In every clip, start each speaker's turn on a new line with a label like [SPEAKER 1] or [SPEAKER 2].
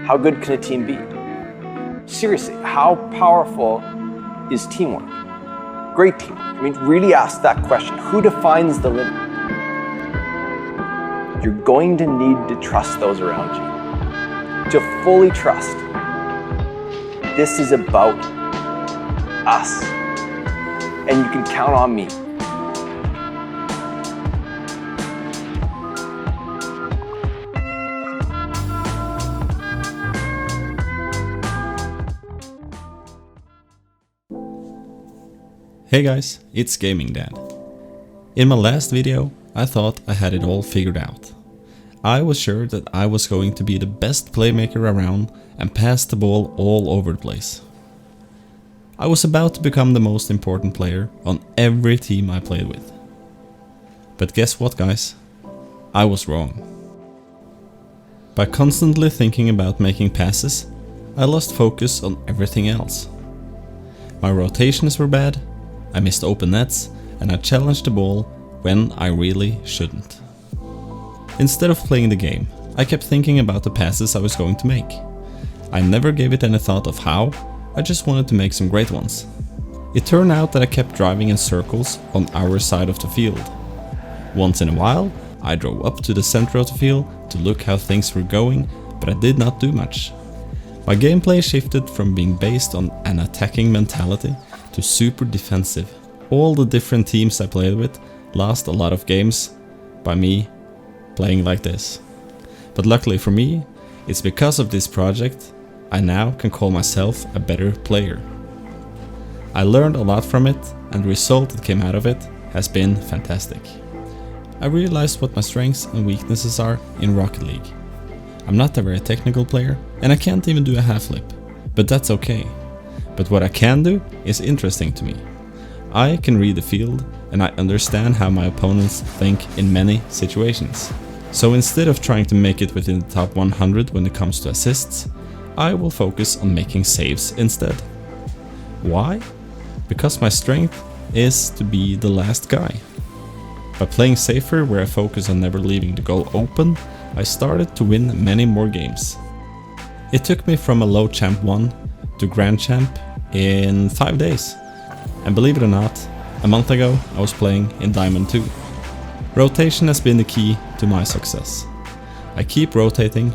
[SPEAKER 1] How good can a team be? Seriously, how powerful is teamwork? Great teamwork. I mean, really ask that question. Who defines the limit? You're going to need to trust those around you. To fully trust. This is about us. And you can count on me.
[SPEAKER 2] Hey guys, it's Gaming Dad. In my last video, I thought I had it all figured out. I was sure that I was going to be the best playmaker around and pass the ball all over the place. I was about to become the most important player on every team I played with. But guess what, guys? I was wrong. By constantly thinking about making passes, I lost focus on everything else. My rotations were bad, I missed open nets, and I challenged the ball when I really shouldn't. Instead of playing the game, I kept thinking about the passes I was going to make. I never gave it any thought of how, I just wanted to make some great ones. It turned out that I kept driving in circles on our side of the field. Once in a while, I drove up to the center of the field to look how things were going, but I did not do much. My gameplay shifted from being based on an attacking mentality to super defensive. All the different teams I played with lost a lot of games by me playing like this. But luckily for me, it's because of this project I now can call myself a better player. I learned a lot from it, and the result that came out of it has been fantastic. I realized what my strengths and weaknesses are in Rocket League. I'm not a very technical player, and I can't even do a half flip, but that's okay. But what I can do is interesting to me. I can read the field, and I understand how my opponents think in many situations. So instead of trying to make it within the top 100 when it comes to assists, I will focus on making saves instead. Why? Because my strength is to be the last guy. By playing safer, where I focus on never leaving the goal open, I started to win many more games. It took me from a low champ 1 to grand champ in 5 days. And believe it or not, a month ago I was playing in Diamond 2. Rotation has been the key to my success. I keep rotating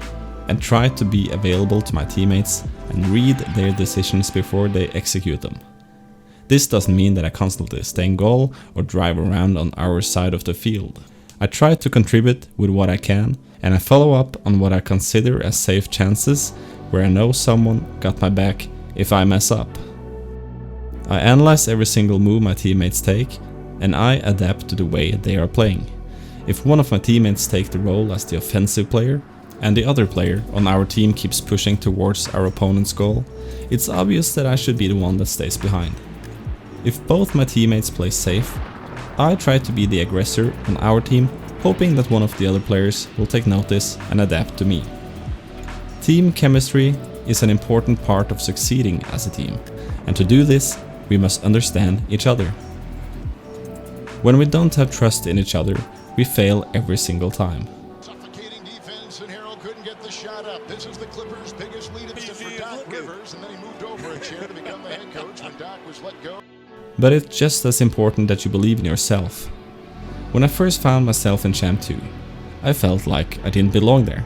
[SPEAKER 2] and try to be available to my teammates and read their decisions before they execute them. This doesn't mean that I constantly stay in goal or drive around on our side of the field. I try to contribute with what I can, and I follow up on what I consider as safe chances where I know someone got my back if I mess up. I analyze every single move my teammates take, and I adapt to the way they are playing. If one of my teammates takes the role as the offensive player, and the other player on our team keeps pushing towards our opponent's goal, it's obvious that I should be the one that stays behind. If both my teammates play safe, I try to be the aggressor on our team, hoping that one of the other players will take notice and adapt to me. Team chemistry is an important part of succeeding as a team, and to do this, we must understand each other. When we don't have trust in each other, we fail every single time.
[SPEAKER 3] Suffocating defense, and Harrell couldn't get the shot up. This is the Clippers' biggest lead for Doc Rivers, and then he moved over a chair to become the head coach when Doc was let go.
[SPEAKER 2] But it's just as important that you believe in yourself. When I first found myself in Champ 2, I felt like I didn't belong there.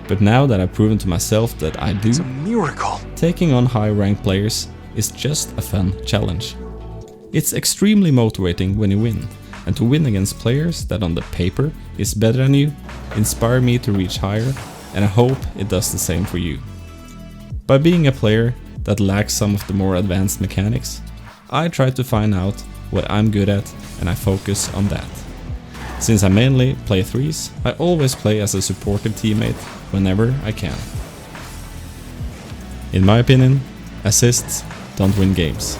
[SPEAKER 2] But now that I've proven to myself that I do,
[SPEAKER 1] It's a miracle.
[SPEAKER 2] taking on high-ranked players is just a fun challenge. It's extremely motivating when you win, and to win against players that on the paper is better than you inspire me to reach higher, and I hope it does the same for you. By being a player that lacks some of the more advanced mechanics, I try to find out what I'm good at and I focus on that. Since I mainly play threes, I always play as a supportive teammate whenever I can. In my opinion, assists don't win games.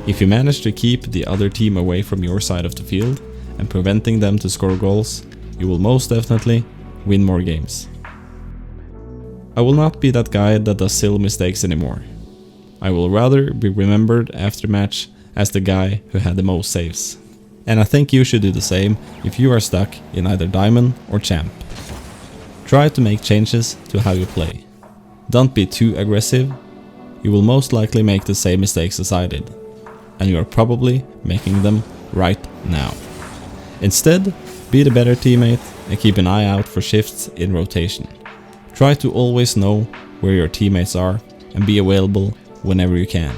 [SPEAKER 2] If you manage to keep the other team away from your side of the field and preventing them to score goals, you will most definitely win more games. I will not be that guy that does silly mistakes anymore. I will rather be remembered after match as the guy who had the most saves. And I think you should do the same if you are stuck in either Diamond or Champ. Try to make changes to how you play. Don't be too aggressive. You will most likely make the same mistakes as I did, and you are probably making them right now. Instead, be the better teammate and keep an eye out for shifts in rotation. Try to always know where your teammates are and be available whenever you can.